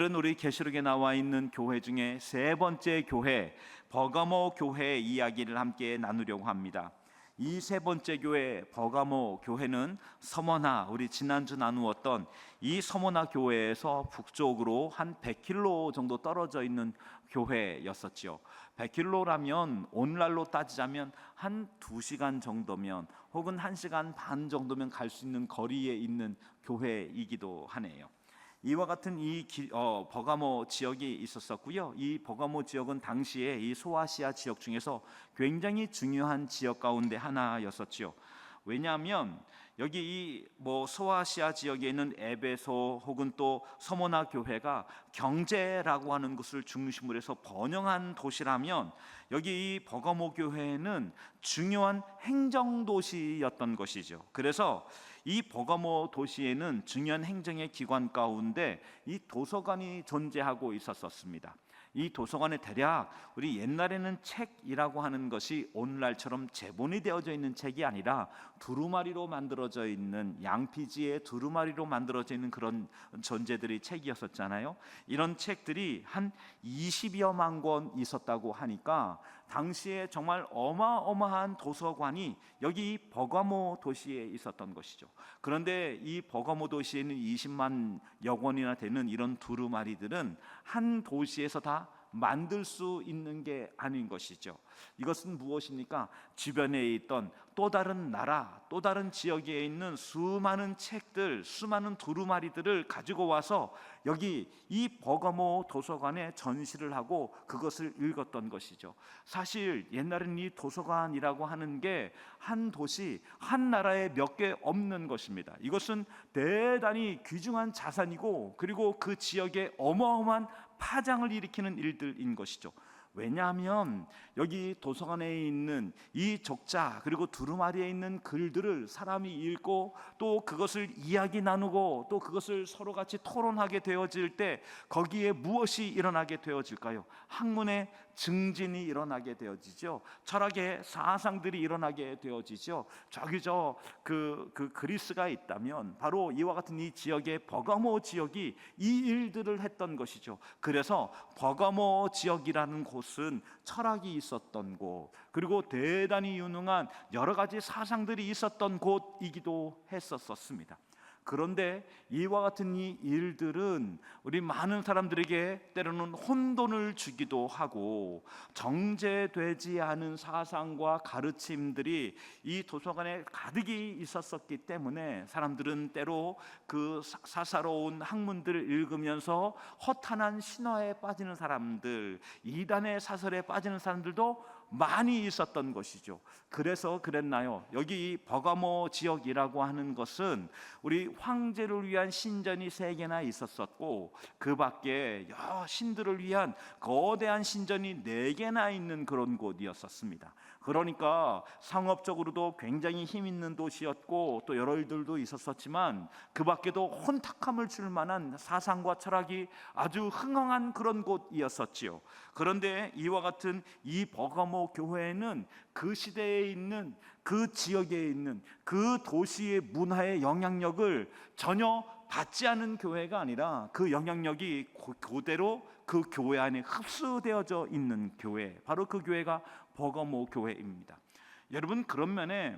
오늘은 우리 계시록에 나와 있는 교회 중에 세 번째 교회, 버가모 교회의 이야기를 함께 나누려고 합니다. 이 세 번째 교회, 버가모 교회는 서머나, 우리 지난주 나누었던 이 서머나 교회에서 북쪽으로 한 100km 정도 떨어져 있는 교회였었죠. 100km라면 오늘날로 따지자면 한 2시간 정도면, 혹은 1시간 반 정도면 갈 수 있는 거리에 있는 교회이기도 하네요. 이와 같은 버가모 지역이 있었었고요. 이 버가모 지역은 당시에 이 소아시아 지역 중에서 굉장히 중요한 지역 가운데 하나였었지요. 왜냐하면 여기 이 소아시아 지역에 있는 에베소 혹은 또 서모나 교회가 경제라고 하는 것을 중심으로 해서 번영한 도시라면, 여기 이 버가모 교회는 중요한 행정 도시였던 것이죠. 그래서 이 버가모 도시에는 중요한 행정의 기관 가운데 이 도서관이 존재하고 있었습니다. 이 도서관에 대략 우리 옛날에는 책이라고 하는 것이 오늘날처럼 제본이 되어져 있는 책이 아니라 두루마리로 만들어져 있는, 양피지의 두루마리로 만들어져 있는 그런 존재들이 책이었었잖아요. 이런 책들이 한 20여만 권 있었다고 하니까 당시에 정말 어마어마한 도서관이 여기 버가모 도시에 있었던 것이죠. 그런데 이 버가모 도시에는 20만여 권이나 되는 이런 두루마리들은 한 도시에서 다 만들 수 있는 게 아닌 것이죠. 이것은 무엇입니까? 주변에 있던 또 다른 나라, 또 다른 지역에 있는 수많은 책들, 수많은 두루마리들을 가지고 와서 여기 이 버가모 도서관에 전시를 하고 그것을 읽었던 것이죠. 사실 옛날에는 이 도서관이라고 하는 게 한 도시, 한 나라에 몇 개 없는 것입니다. 이것은 대단히 귀중한 자산이고, 그리고 그 지역에 어마어마한 파장을 일으키는 일들인 것이죠. 왜냐하면 여기 도서관에 있는 이 적자, 그리고 두루마리에 있는 글들을 사람이 읽고 또 그것을 이야기 나누고 또 그것을 서로 같이 토론하게 되어질 때 거기에 무엇이 일어나게 되어질까요? 학문의 증진이 일어나게 되어지죠. 철학의 사상들이 일어나게 되어지죠. 저기 그 그리스가 있다면 바로 이와 같은 이 지역의 버가모 지역이 이 일들을 했던 것이죠. 그래서 버가모 지역이라는 곳은 철학이 있었던 곳, 그리고 대단히 유능한 여러 가지 사상들이 있었던 곳이기도 했었습니다. 그런데 이와 같은 이 일들은 우리 많은 사람들에게 때로는 혼돈을 주기도 하고, 정제되지 않은 사상과 가르침들이 이 도서관에 가득히 있었기 때문에 사람들은 때로 그 사사로운 학문들을 읽으면서 허탄한 신화에 빠지는 사람들, 이단의 사설에 빠지는 사람들도 많이 있었던 것이죠. 그래서 그랬나요? 여기 이 버가모 지역이라고 하는 것은 우리 황제를 위한 신전이 3개나 있었었고, 그 밖에 여러 신들을 위한 거대한 신전이 4개나 있는 그런 곳이었습니다. 그러니까 상업적으로도 굉장히 힘 있는 도시였고, 또 여러 일들도 있었지만 그 밖에도 혼탁함을 줄 만한 사상과 철학이 아주 흥황한 그런 곳이었었지요. 그런데 이와 같은 이 버가모 교회는 그 시대에 있는, 그 지역에 있는 그 도시의 문화의 영향력을 전혀 받지 않은 교회가 아니라 그 영향력이 그대로 그 교회 안에 흡수되어져 있는 교회, 바로 그 교회가 버가모 교회입니다. 여러분, 그런 면에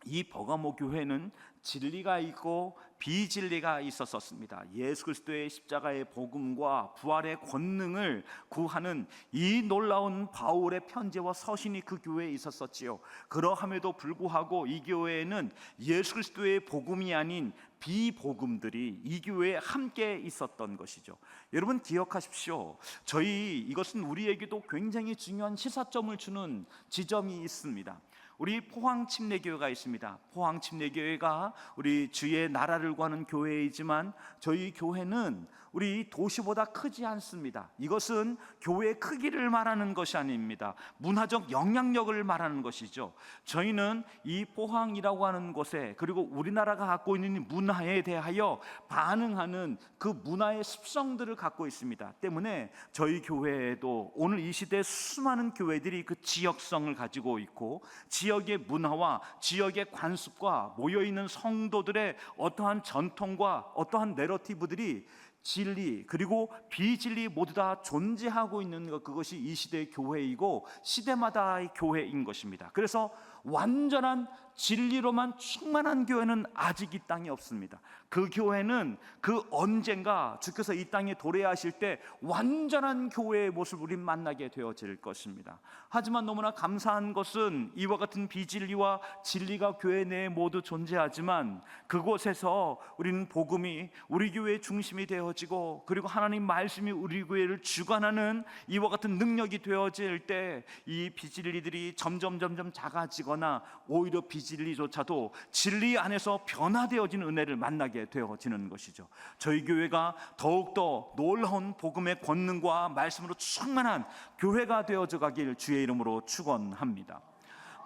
이 버가모 교회는 진리가 있고 비진리가 있었습니다. 예수 그리스도의 십자가의 복음과 부활의 권능을 구하는 이 놀라운 바울의 편지와 서신이 그 교회에 있었지요. 그러함에도 불구하고 이 교회에는 예수 그리스도의 복음이 아닌 비복음들이 이 교회에 함께 있었던 것이죠. 여러분 기억하십시오. 이것은 우리에게도 굉장히 중요한 시사점을 주는 지점이 있습니다. 우리 포항침례교회가 있습니다. 포항침례교회가 우리 주의 나라를 구하는 교회이지만 저희 교회는 우리 도시보다 크지 않습니다. 이것은 교회의 크기를 말하는 것이 아닙니다. 문화적 영향력을 말하는 것이죠. 저희는 이 포항이라고 하는 곳에, 그리고 우리나라가 갖고 있는 문화에 대하여 반응하는 그 문화의 습성들을 갖고 있습니다. 때문에 저희 교회에도 오늘 이 시대에 수많은 교회들이 그 지역성을 가지고 있고, 지역의 문화와 지역의 관습과 모여있는 성도들의 어떠한 전통과 어떠한 내러티브들이 진리 그리고 비진리 모두 다 존재하고 있는 것, 그것이 이 시대의 교회이고 시대마다의 교회인 것입니다. 그래서 완전한 진리로만 충만한 교회는 아직 이 땅에 없습니다. 그 교회는 그 언젠가 주께서 이 땅에 도래하실 때 완전한 교회의 모습을 우리 만나게 되어질 것입니다. 하지만 너무나 감사한 것은 이와 같은 비진리와 진리가 교회 내에 모두 존재하지만 그곳에서 우리는 복음이 우리 교회의 중심이 되어지고 그리고 하나님 말씀이 우리 교회를 주관하는 이와 같은 능력이 되어질 때 이 비진리들이 점점 작아지거나 오히려 비진리조차도 진리 안에서 변화되어지는 은혜를 만나게 되어지는 것이죠. 저희 교회가 더욱더 놀라운 복음의 권능과 말씀으로 충만한 교회가 되어져 가길 주의 이름으로 축원합니다.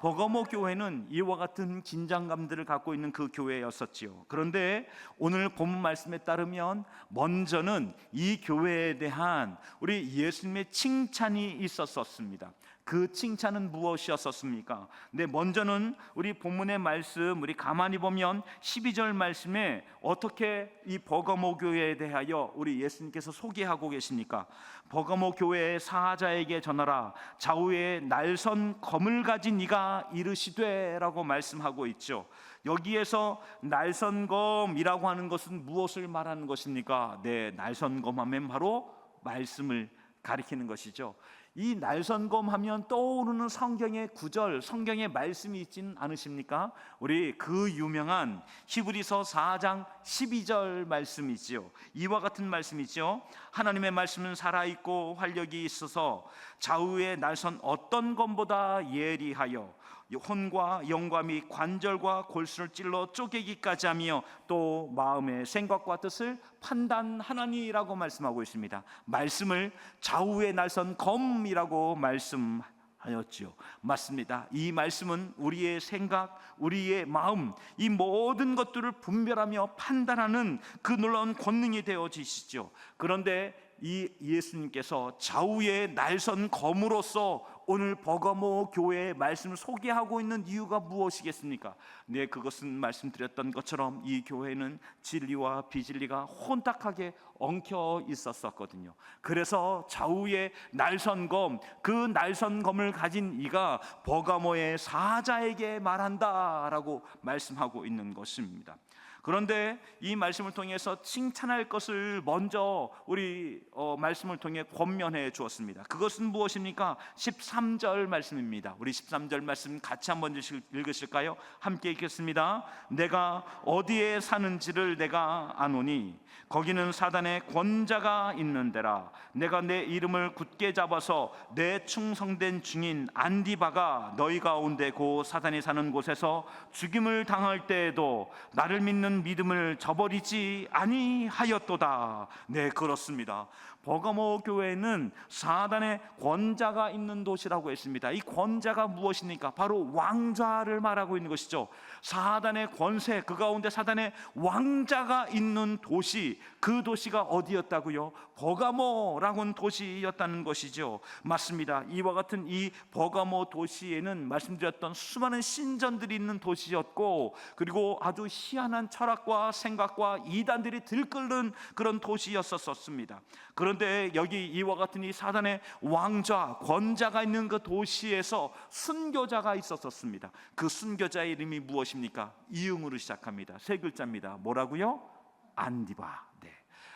버가모 교회는 이와 같은 긴장감들을 갖고 있는 그 교회였었지요. 그런데 오늘 본문 말씀에 따르면 먼저는 이 교회에 대한 우리 예수님의 칭찬이 있었습니다. 그 칭찬은 무엇이었습니까? 네, 먼저는 우리 본문의 말씀 우리 가만히 보면 12절 말씀에 어떻게 이 버가모 교회에 대하여 우리 예수님께서 소개하고 계십니까? 버가모 교회의 사자에게 전하라, 좌우에 날선 검을 가진 이가 이르시되 라고 말씀하고 있죠. 여기에서 날선검이라고 하는 것은 무엇을 말하는 것입니까? 네, 날선검 하면 바로 말씀을 가리키는 것이죠. 이 날선검 하면 떠오르는 성경의 구절, 성경의 말씀이 있지는 않으십니까? 우리 그 유명한 히브리서 4장 12절 말씀이지요. 이와 같은 말씀이죠. 하나님의 말씀은 살아있고 활력이 있어서 좌우의 날선 어떤 검보다 예리하여 혼과 영과 및 관절과 골수를 찔러 쪼개기까지 하며 또 마음의 생각과 뜻을 판단하나니라고 말씀하고 있습니다. 말씀을 좌우의 날선 검이라고 말씀하였지요. 맞습니다. 이 말씀은 우리의 생각, 우리의 마음, 이 모든 것들을 분별하며 판단하는 그 놀라운 권능이 되어지시죠. 그런데 이 예수님께서 좌우의 날선 검으로서 오늘 버가모 교회의 말씀을 소개하고 있는 이유가 무엇이겠습니까? 네, 그것은 말씀드렸던 것처럼 이 교회는 진리와 비진리가 혼탁하게 엉켜 있었거든요. 그래서 좌우의 날선검, 그 날선검을 가진 이가 버가모의 사자에게 말한다라고 말씀하고 있는 것입니다. 그런데 이 말씀을 통해서 칭찬할 것을 먼저 우리 말씀을 통해 권면해 주었습니다. 그것은 무엇입니까? 13절 말씀입니다. 우리 13절 말씀 같이 한번 읽으실까요? 함께 읽겠습니다. 내가 어디에 사는지를 내가 아노니 거기는 사단의 권자가 있는 데라. 내가 내 이름을 굳게 잡아서 내 충성된 증인 안디바가 너희 가운데 고 사단이 사는 곳에서 죽임을 당할 때에도 나를 믿는 믿음을 저버리지 아니하였도다. 네, 그렇습니다. 버가모 교회는 사단의 권자가 있는 도시라고 했습니다. 이 권자가 무엇입니까? 바로 왕좌를 말하고 있는 것이죠. 사단의 권세, 그 가운데 사단의 왕자가 있는 도시, 그 도시가 어디였다고요? 버가모라고 하는 도시였다는 것이죠. 맞습니다. 이와 같은 이 버가모 도시에는 말씀드렸던 수많은 신전들이 있는 도시였고, 그리고 아주 희한한 철학과 생각과 이단들이 들끓는 그런 도시였었습니다. 그런데 여기 이와 같은 이 사단의 왕좌, 권자가 있는 그 도시에서 순교자가 있었습니다. 그 순교자의 이름이 무엇입니까? 이응으로 시작합니다. 세 글자입니다. 뭐라고요? 안디바. 네.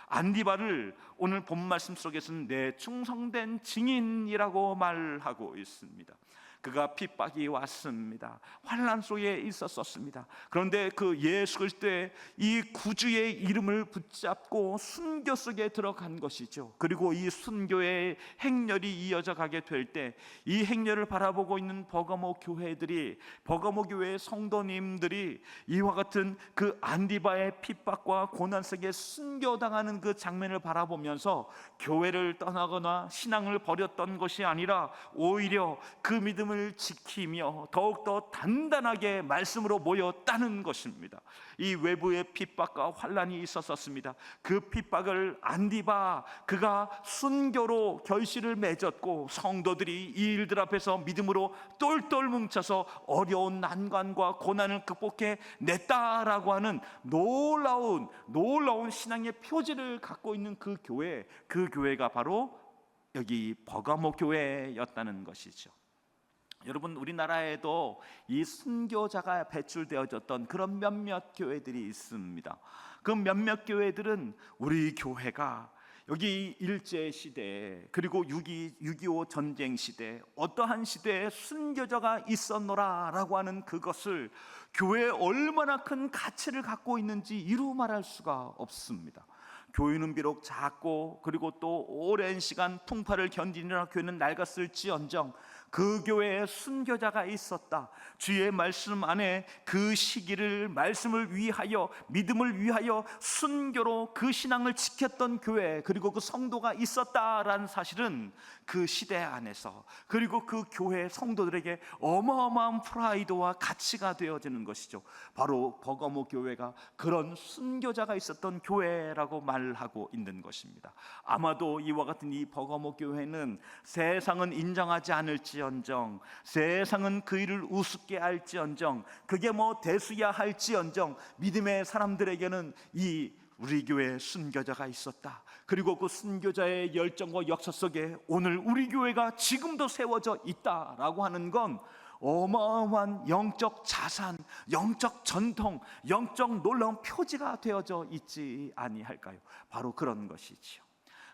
안디바를 오늘 본 말씀 속에서는 내 충성된 증인이라고 말하고 있습니다. 그가 핍박이 왔습니다. 환난 속에 있었습니다. 그런데 그 예수 그리스도의 이 구주의 이름을 붙잡고 순교 속에 들어간 것이죠. 그리고 이 순교의 행렬이 이어져 가게 될 때 이 행렬을 바라보고 있는 버가모 교회들이, 버가모 교회의 성도님들이 이와 같은 그 안디바의 핍박과 고난 속에 순교당하는 그 장면을 바라보면서 교회를 떠나거나 신앙을 버렸던 것이 아니라 오히려 그 믿음을 믿음을 지키며 더욱더 단단하게 말씀으로 모였다는 것입니다. 이 외부의 핍박과 환난이 있었습니다. 그 핍박을 안디바 그가 순교로 결실을 맺었고, 성도들이 이 일들 앞에서 믿음으로 똘똘 뭉쳐서 어려운 난관과 고난을 극복해 냈다라고 하는 놀라운 신앙의 표지를 갖고 있는 그 교회가 바로 여기 버가모 교회였다는 것이죠. 여러분, 우리나라에도 이 순교자가 배출되어졌던 그런 몇몇 교회들이 있습니다. 그 몇몇 교회들은 우리 교회가 여기 일제시대 그리고 6.25 전쟁 시대 어떠한 시대에 순교자가 있었노라 라고 하는 그것을 교회에 얼마나 큰 가치를 갖고 있는지 이루 말할 수가 없습니다. 교회는 비록 작고 그리고 또 오랜 시간 풍파를 견디느라 교회는 낡았을지언정 그 교회에 순교자가 있었다. 주의 말씀 안에 그 시기를 말씀을 위하여 믿음을 위하여 순교로 그 신앙을 지켰던 교회 그리고 그 성도가 있었다라는 사실은 그 시대 안에서 그리고 그 교회 성도들에게 어마어마한 프라이드와 가치가 되어지는 것이죠. 바로 버가모 교회가 그런 순교자가 있었던 교회라고 말하고 있는 것입니다. 아마도 이와 같은 이 버가모 교회는 세상은 인정하지 않을지언정, 세상은 그 일을 우습게 할지언정, 그게 뭐 대수야 할지언정, 믿음의 사람들에게는 이 우리 교회에 순교자가 있었다. 그리고 그 순교자의 열정과 역사 속에 오늘 우리 교회가 지금도 세워져 있다라고 하는 건 어마어마한 영적 자산, 영적 전통, 영적 놀라운 표지가 되어져 있지 아니할까요? 바로 그런 것이지요.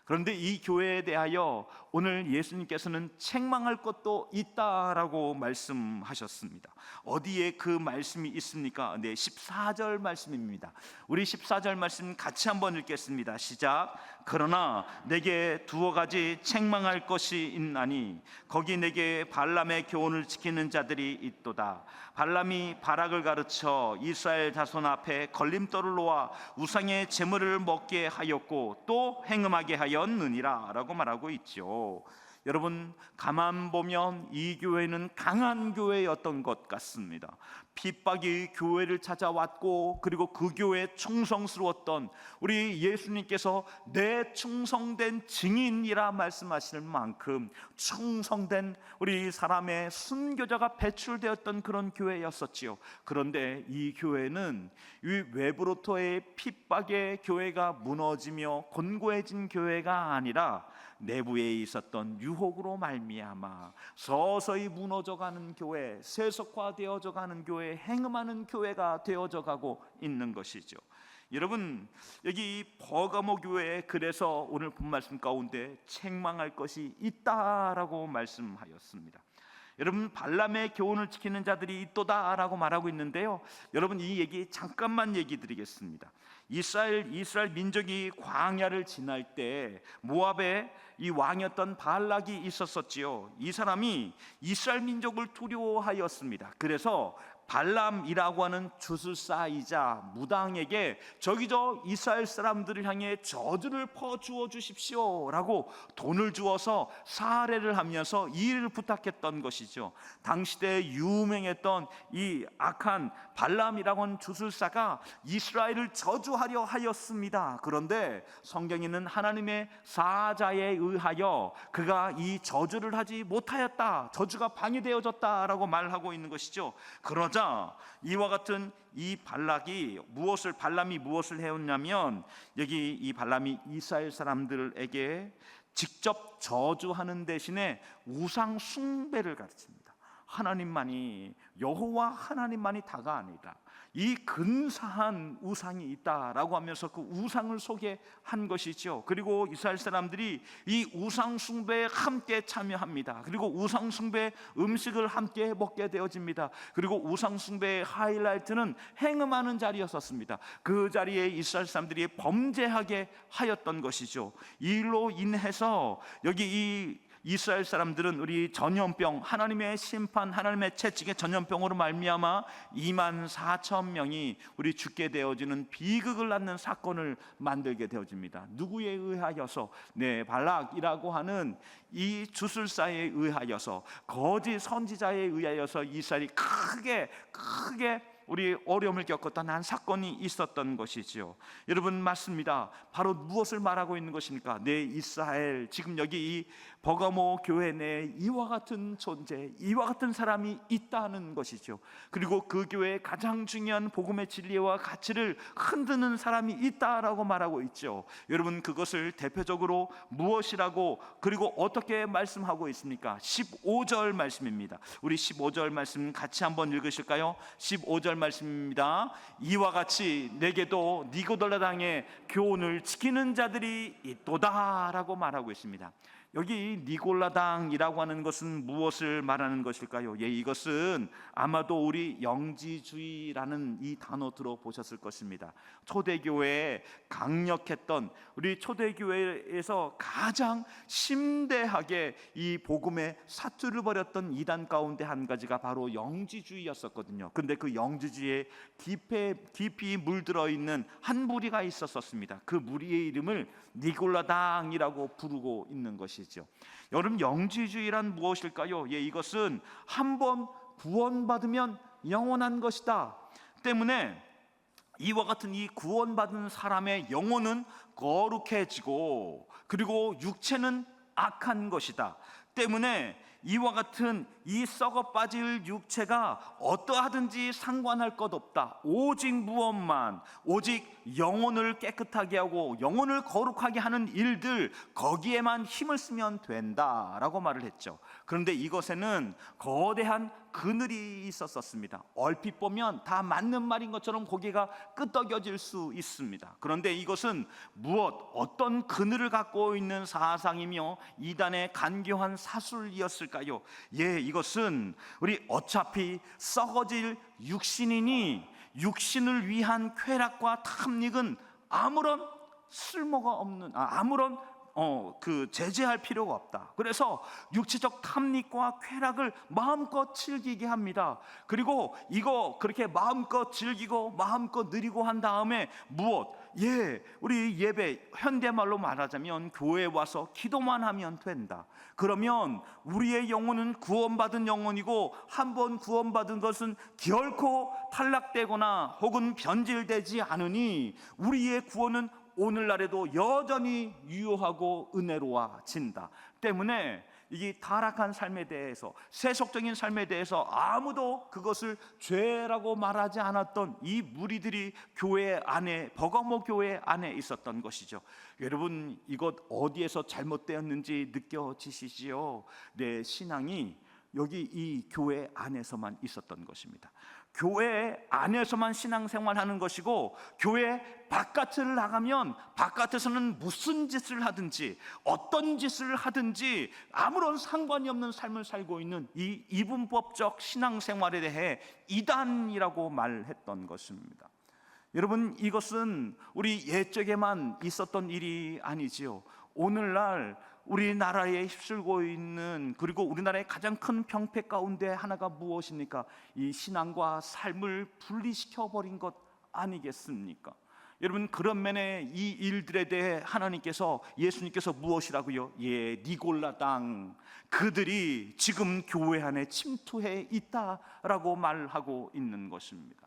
그런데 이 교회에 대하여 오늘 예수님께서는 책망할 것도 있다라고 말씀하셨습니다. 어디에 그 말씀이 있습니까? 네, 14절 말씀입니다. 우리 14절 말씀 같이 한번 읽겠습니다. 시작. 그러나 내게 두어 가지 책망할 것이 있나니 거기 내게 발람의 교훈을 지키는 자들이 있도다. 발람이 바락을 가르쳐 이스라엘 자손 앞에 걸림돌을 놓아 우상의 제물을 먹게 하였고 또 행음하게 하였느니라 라고 말하고 있죠. 여러분, 가만 보면 이 교회는 강한 교회였던 것 같습니다. 핍박이 교회를 찾아왔고 그리고 그 교회에 충성스러웠던 우리 예수님께서 내 충성된 증인이라 말씀하시는 만큼 충성된 우리 사람의 순교자가 배출되었던 그런 교회였었지요. 그런데 이 교회는 이 외부로부터의 핍박에 교회가 무너지며 곤고해진 교회가 아니라 내부에 있었던 유혹으로 말미암아 서서히 무너져가는 교회, 세속화되어져 가는 교회, 행음하는 교회가 되어져 가고 있는 것이죠. 여러분, 여기 버가모 교회에 그래서 오늘 본 말씀 가운데 책망할 것이 있다라고 말씀하였습니다. 여러분, 발람의 교훈을 지키는 자들이 있도다라고 말하고 있는데요. 여러분, 이 얘기 잠깐만 얘기 드리겠습니다. 이스라엘 민족이 광야를 지날 때 모압에 이 왕이었던 발락이 있었었지요. 이 사람이 이스라엘 민족을 두려워하였습니다. 그래서 발람이라고 하는 주술사이자 무당에게 저기저 이스라엘 사람들을 향해 저주를 퍼주어 주십시오 라고 돈을 주어서 사례를 하면서 이 일을 부탁했던 것이죠. 당시대 유명했던 이 악한 발람이라고 하는 주술사가 이스라엘을 저주하려 하였습니다. 그런데 성경에는 하나님의 사자에 의하여 그가 이 저주를 하지 못하였다, 저주가 방해되어졌다라고 말하고 있는 것이죠. 그러자 이와 같은 이 발람이 무엇을 해왔냐면 여기 이 발람이 이스라엘 사람들에게 직접 저주하는 대신에 우상 숭배를 가르칩니다. 하나님만이, 여호와 하나님만이 다가 아니라 이 근사한 우상이 있다라고 하면서 그 우상을 소개한 것이죠. 그리고 이스라엘 사람들이 이 우상 숭배에 함께 참여합니다. 그리고 우상 숭배 음식을 함께 먹게 되어집니다. 그리고 우상 숭배의 하이라이트는 행음하는 자리였었습니다. 그 자리에 이스라엘 사람들이 범죄하게 하였던 것이죠. 이 일로 인해서 여기 이 이스라엘 사람들은 우리 전염병, 하나님의 심판, 하나님의 채찍의 전염병으로 말미암아 2만 4천 명이 우리 죽게 되어지는 비극을 낳는 사건을 만들게 되어집니다. 누구에 의하여서? 발락이라고 하는 이 주술사에 의하여서, 거짓 선지자에 의하여서 이스라엘이 크게 우리 어려움을 겪었던 한 사건이 있었던 것이지요. 여러분, 맞습니다. 바로 무엇을 말하고 있는 것입니까? 이스라엘, 지금 여기 이 버가모 교회 내에 이와 같은 존재, 이와 같은 사람이 있다는 것이죠. 그리고 그 교회의 가장 중요한 복음의 진리와 가치를 흔드는 사람이 있다라고 말하고 있죠. 여러분, 그것을 대표적으로 무엇이라고, 그리고 어떻게 말씀하고 있습니까? 15절 말씀입니다. 우리 15절 말씀 같이 한번 읽으실까요? 15절 말씀입니다. 이와 같이 내게도 니고돌라 당의 교훈을 지키는 자들이 있도다 라고 말하고 있습니다. 여기 니골라당이라고 하는 것은 무엇을 말하는 것일까요? 이것은 아마도 우리 영지주의라는 이 단어 들어보셨을 것입니다. 초대교회에 강력했던, 우리 초대교회에서 가장 심대하게 이 복음의 사투를 벌였던 이단 가운데 한 가지가 바로 영지주의였었거든요. 근데 그 영지주의에 깊이 물들어 있는 한 무리가 있었습니다. 그 무리의 이름을 니골라당이라고 부르고 있는 것이죠. 여러분, 영지주의란 무엇일까요? 이것은 한번 구원받으면 영원한 것이다 때문에 이와 같은 이 구원받은 사람의 영혼은 거룩해지고, 그리고 육체는 악한 것이다 때문에 이와 같은 이 썩어 빠질 육체가 어떠하든지 상관할 것 없다. 오직 무엇만, 오직 영혼을 깨끗하게 하고 영혼을 거룩하게 하는 일들, 거기에만 힘을 쓰면 된다라고 말을 했죠. 그런데 이것에는 거대한 그늘이 있었습니다. 얼핏 보면 다 맞는 말인 것처럼 고개가 끄덕여질 수 있습니다. 그런데 이것은 어떤 그늘을 갖고 있는 사상이며 이단의 간교한 사술이었을까요? 이것은 우리 어차피 썩어질 육신이니 육신을 위한 쾌락과 탐닉은 아무런 쓸모가 없는, 아무런 제재할 필요가 없다. 그래서 육체적 탐닉과 쾌락을 마음껏 즐기게 합니다. 그리고 이거 그렇게 마음껏 즐기고 마음껏 누리고 한 다음에 우리 예배, 현대말로 말하자면 교회에 와서 기도만 하면 된다. 그러면 우리의 영혼은 구원받은 영혼이고, 한번 구원받은 것은 결코 탈락되거나 혹은 변질되지 않으니 우리의 구원은 오늘날에도 여전히 유효하고 은혜로워진다 때문에 이 타락한 삶에 대해서, 세속적인 삶에 대해서 아무도 그것을 죄라고 말하지 않았던 이 무리들이 교회 안에, 버가모 교회 안에 있었던 것이죠. 여러분, 이것 어디에서 잘못되었는지 느껴지시지요? 내 신앙이 여기 이 교회 안에서만 있었던 것입니다. 교회 안에서만 신앙생활하는 것이고, 교회 바깥을 나가면 바깥에서는 무슨 짓을 하든지 어떤 짓을 하든지 아무런 상관이 없는 삶을 살고 있는 이 이분법적 신앙생활에 대해 이단이라고 말했던 것입니다. 여러분, 이것은 우리 옛적에만 있었던 일이 아니지요. 오늘날 우리나라에 휩쓸고 있는, 그리고 우리나라의 가장 큰 병폐 가운데 하나가 무엇입니까? 이 신앙과 삶을 분리시켜 버린 것 아니겠습니까? 여러분, 그런 면에 이 일들에 대해 하나님께서, 예수님께서 무엇이라고요? 니골라당, 그들이 지금 교회 안에 침투해 있다라고 말하고 있는 것입니다.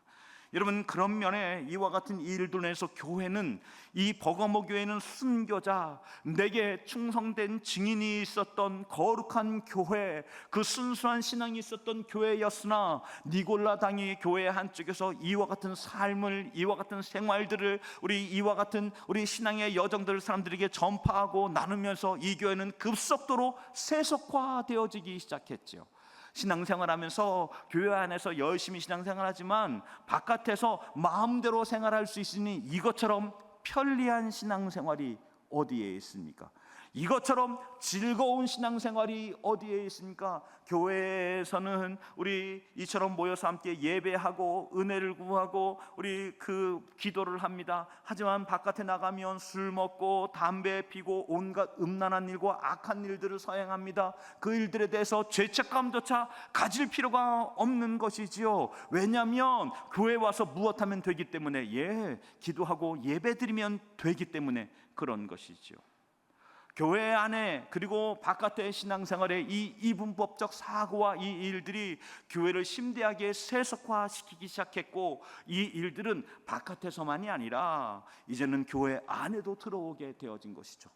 여러분, 그런 면에 이와 같은 일들로 인해서 교회는, 이 버가모 교회는 순교자, 내게 충성된 증인이 있었던 거룩한 교회, 그 순수한 신앙이 있었던 교회였으나 니골라당이 교회 한쪽에서 이와 같은 삶을, 이와 같은 생활들을, 이와 같은 우리 신앙의 여정들을 사람들에게 전파하고 나누면서 이 교회는 급속도로 세속화되어지기 시작했죠. 신앙생활하면서 교회 안에서 열심히 신앙생활하지만 바깥에서 마음대로 생활할 수 있으니 이것처럼 편리한 신앙생활이 어디에 있습니까? 이것처럼 즐거운 신앙생활이 어디에 있습니까? 교회에서는 우리 이처럼 모여서 함께 예배하고 은혜를 구하고 우리 그 기도를 합니다. 하지만 바깥에 나가면 술 먹고 담배 피고 온갖 음란한 일과 악한 일들을 서행합니다. 그 일들에 대해서 죄책감조차 가질 필요가 없는 것이지요. 왜냐하면 교회 와서 무엇하면 되기 때문에, 기도하고 예배드리면 되기 때문에 그런 것이지요. 교회 안에 그리고 바깥의 신앙생활의 이 이분법적 사고와 이 일들이 교회를 심대하게 세속화시키기 시작했고, 이 일들은 바깥에서만이 아니라 이제는 교회 안에도 들어오게 되어진 것이죠.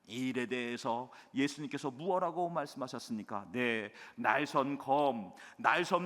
이 일에 대해서 예수님께서 무엇라고 말씀하셨습니까? 날선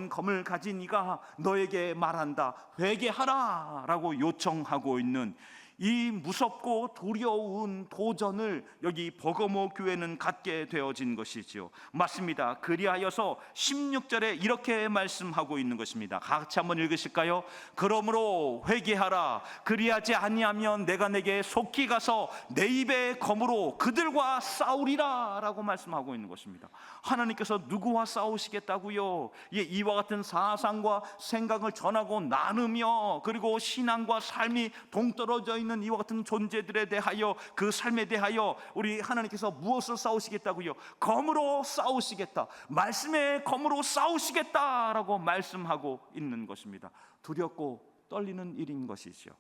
검을 가진 이가 너에게 말한다, 회개하라 라고 요청하고 있는 이 무섭고 두려운 도전을 여기 버가모 교회는 갖게 되어진 것이지요. 맞습니다. 그리하여서 16절에 이렇게 말씀하고 있는 것입니다. 같이 한번 읽으실까요? 그러므로 회개하라. 그리하지 아니하면 내가 내게 속히 가서 내 입의 검으로 그들과 싸우리라 라고 말씀하고 있는 것입니다. 하나님께서 누구와 싸우시겠다고요? 이와 같은 사상과 생각을 전하고 나누며, 그리고 신앙과 삶이 동떨어져 있는 이와 같은 존재들에 대하여, 그 삶에 대하여 우리 하나님께서 무엇을 싸우시겠다고요? 검으로 싸우시겠다, 말씀의 검으로 싸우시겠다라고 말씀하고 있는 것입니다. 두렵고 떨리는 일인 것이죠.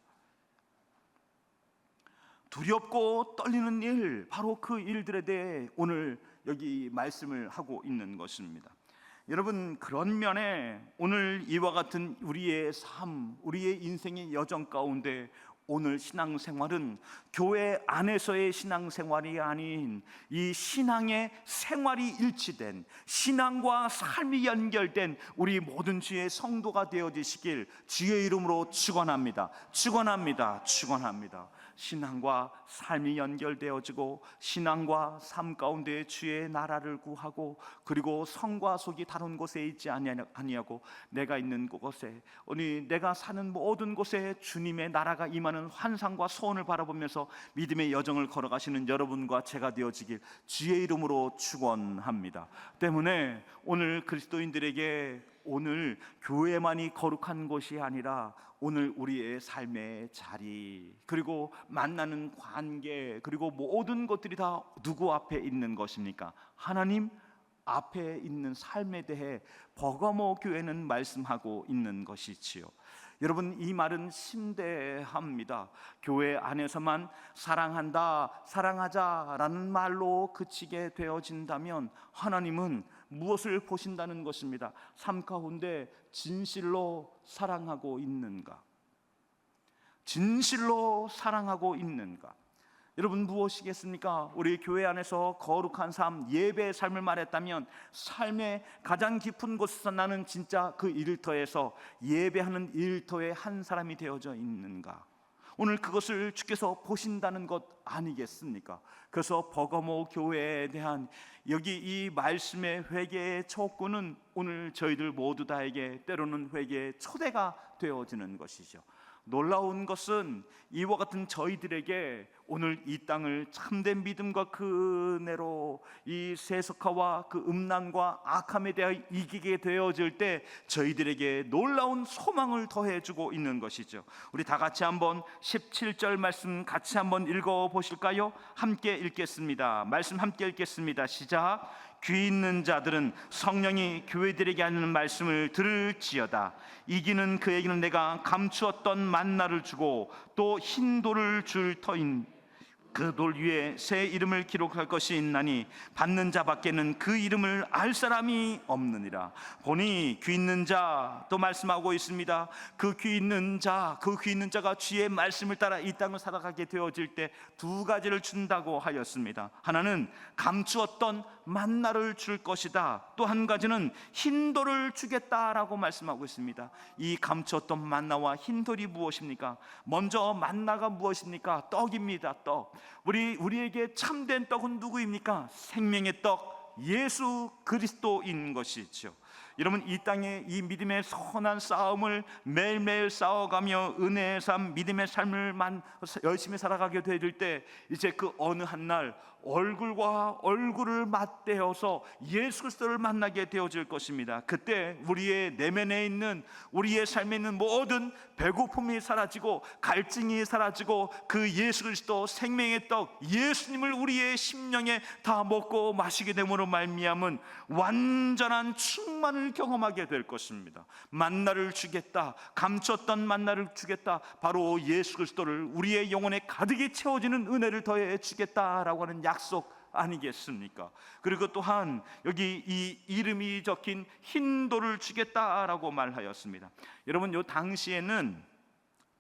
두렵고 떨리는 일, 바로 그 일들에 대해 오늘 여기 말씀을 하고 있는 것입니다. 여러분, 그런 면에 오늘 이와 같은 우리의 삶, 우리의 인생의 여정 가운데 오늘 신앙생활은 교회 안에서의 신앙생활이 아닌 이 신앙의 생활이 일치된, 신앙과 삶이 연결된 우리 모든 주의 성도가 되어지시길 주의 이름으로 축원합니다. 축원합니다. 축원합니다. 신앙과 삶이 연결되어지고 신앙과 삶 가운데 주의 나라를 구하고, 그리고 성과 속이 다른 곳에 있지 아니하고 내가 있는 곳에, 내가 사는 모든 곳에 주님의 나라가 임하는 환상과 소원을 바라보면서 믿음의 여정을 걸어가시는 여러분과 제가 되어지길 주의 이름으로 축원합니다. 때문에 오늘 그리스도인들에게 오늘 교회만이 거룩한 것이 아니라 오늘 우리의 삶의 자리, 그리고 만나는 관계, 그리고 모든 것들이 다 누구 앞에 있는 것입니까? 하나님 앞에 있는 삶에 대해 버가모 교회는 말씀하고 있는 것이지요. 여러분, 이 말은 심대합니다. 교회 안에서만 사랑한다, 사랑하자라는 말로 그치게 되어진다면 하나님은 무엇을 보신다는 것입니다. 삶 가운데 진실로 사랑하고 있는가? 진실로 사랑하고 있는가? 여러분, 무엇이겠습니까? 우리 교회 안에서 거룩한 삶, 예배의 삶을 말했다면 삶의 가장 깊은 곳에서 나는 진짜 그 일터에서 예배하는 일터의 한 사람이 되어져 있는가? 오늘 그것을 주께서 보신다는 것 아니겠습니까? 그래서 버가모 교회에 대한 여기 이 말씀의 회개의 촉구는 오늘 저희들 모두 다에게 때로는 회개의 초대가 되어지는 것이죠. 놀라운 것은 이와 같은 저희들에게 오늘 이 땅을 참된 믿음과 그 은혜로 이 세속화와 그 음란과 악함에 대하여 이기게 되어질 때 저희들에게 놀라운 소망을 더해주고 있는 것이죠. 우리 다 같이 한번 17절 말씀 같이 한번 읽어보실까요? 함께 읽겠습니다. 말씀 함께 읽겠습니다. 시작. 귀 있는 자들은 성령이 교회들에게 하는 말씀을 들을지어다. 이기는 그에게는 내가 감추었던 만나를 주고 또 흰 돌을 줄 터인 그 돌 위에 새 이름을 기록할 것이 있나니 받는 자밖에는 그 이름을 알 사람이 없느니라. 보니 귀 있는 자, 또 말씀하고 있습니다. 그 귀 있는 자, 그 귀 있는 자가 주의 말씀을 따라 이 땅을 살아가게 되어질 때 두 가지를 준다고 하였습니다. 하나는 감추었던 만나를 줄 것이다. 또 한 가지는 흰돌을 주겠다라고 말씀하고 있습니다. 이 감추었던 만나와 흰돌이 무엇입니까? 먼저 만나가 무엇입니까? 떡입니다. 떡. 우리에게 참된 떡은 누구입니까? 생명의 떡, 예수 그리스도인 것이죠. 여러분, 이 땅에 이 믿음의 선한 싸움을 매일매일 싸워가며 은혜의 삶, 믿음의 삶을 열심히 살아가게 될 때 이제 그 어느 한 날 얼굴과 얼굴을 맞대어서 예수 그리스도를 만나게 되어질 것입니다. 그때 우리의 내면에 있는, 우리의 삶에 있는 모든 배고픔이 사라지고 갈증이 사라지고 그 예수 그리스도 생명의 떡 예수님을 우리의 심령에 다 먹고 마시게 됨으로 말미암은 완전한 충만을 경험하게 될 것입니다. 만나를 주겠다, 감췄던 만나를 주겠다, 바로 예수 그리스도를 우리의 영혼에 가득히 채워지는 은혜를 더해 주겠다라고 하는 약속 아니겠습니까? 그리고 또한 여기 이 이름이 적힌 흰 돌을 주겠다라고 말하였습니다. 여러분, 요 당시에는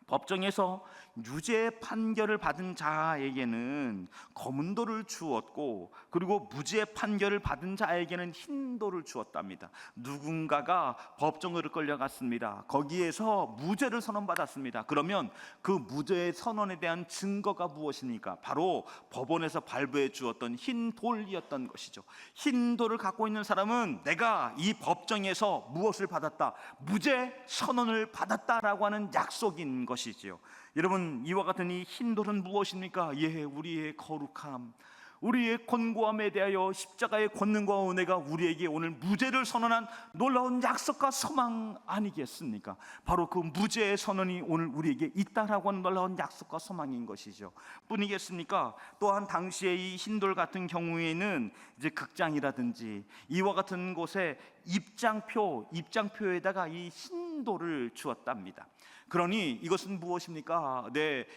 법정에서 유죄 판결을 받은 자에게는 검은 돌을 주었고, 그리고 무죄 판결을 받은 자에게는 흰 돌을 주었답니다. 누군가가 법정으로 끌려갔습니다. 거기에서 무죄를 선언받았습니다. 그러면 그 무죄 선언에 대한 증거가 무엇입니까? 바로 법원에서 발부해 주었던 흰 돌이었던 것이죠. 흰 돌을 갖고 있는 사람은 내가 이 법정에서 무엇을 받았다, 무죄 선언을 받았다라고 하는 약속인 것이지요. 여러분, 이와 같은 이 흰 돌은 무엇입니까? 우리의 거룩함, 우리의 권고함에 대하여 십자가의 권능과 은혜가 우리에게 오늘 무죄를 선언한 놀라운 약속과 소망 아니겠습니까? 바로 그 무죄의 선언이 오늘 우리에게 있다라고 하는 놀라운 약속과 소망인 것이죠. 뿐이겠습니까? 또한 당시에 이 흰돌 같은 경우에는 이제 극장이라든지 이와 같은 곳에 입장표에다가 이 흰돌을 주었답니다. 그러니 이것은 무엇입니까?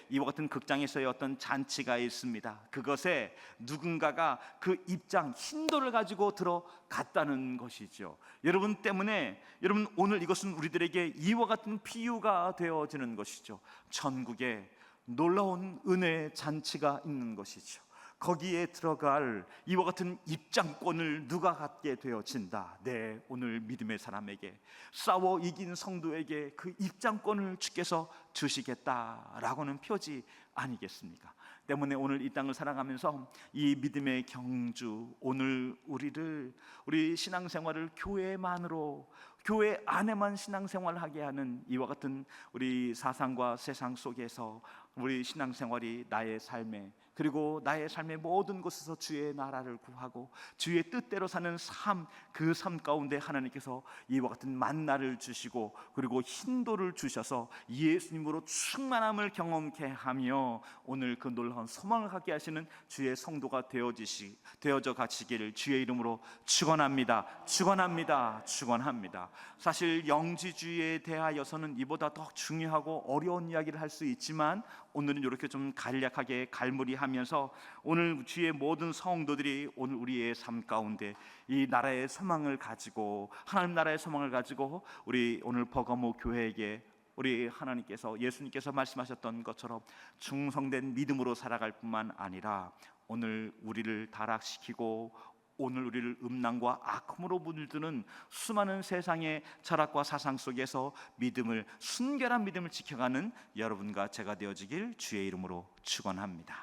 이와 같은 극장에서의 어떤 잔치가 있습니다. 그것에 누군가가 그 입장 흰돌을 가지고 들어갔다는 것이죠. 여러분 때문에, 여러분 오늘 이것은 우리들에게 이와 같은 비유가 되어지는 것이죠. 천국에 놀라운 은혜의 잔치가 있는 것이죠. 거기에 들어갈 이와 같은 입장권을 누가 갖게 되어진다? 오늘 믿음의 사람에게, 싸워 이긴 성도에게 그 입장권을 주께서 주시겠다라고는 표지 아니겠습니까? 때문에 오늘 이 땅을 살아가면서 이 믿음의 경주, 오늘 우리 신앙생활을 교회만으로, 교회 안에만 신앙생활을 하게 하는 이와 같은 우리 사상과 세상 속에서 우리 신앙생활이 나의 삶에, 그리고 나의 삶의 모든 곳에서 주의 나라를 구하고 주의 뜻대로 사는 삶, 그 삶 가운데 하나님께서 이와 같은 만나를 주시고, 그리고 흰돌을 주셔서 예수님으로 충만함을 경험케 하며 오늘 그 놀라운 소망을 갖게 하시는 주의 성도가 되어져 가시기를 주의 이름으로 축원합니다. 사실 영지주의에 대하여서는 이보다 더 중요하고 어려운 이야기를 할 수 있지만, 오늘은 이렇게 좀 간략하게 갈무리하면서 오늘 주의 모든 성도들이 오늘 우리의 삶 가운데 이 나라의 소망을 가지고, 하나님 나라의 소망을 가지고 우리 오늘 버가모 교회에게 우리 하나님께서, 예수님께서 말씀하셨던 것처럼 충성된 믿음으로 살아갈 뿐만 아니라 오늘 우리를 타락시키고 오늘 우리를 음란과 악함으로 물드는 수많은 세상의 철학과 사상 속에서 순결한 믿음을 지켜가는 여러분과 제가 되어지길 주의 이름으로 축원합니다.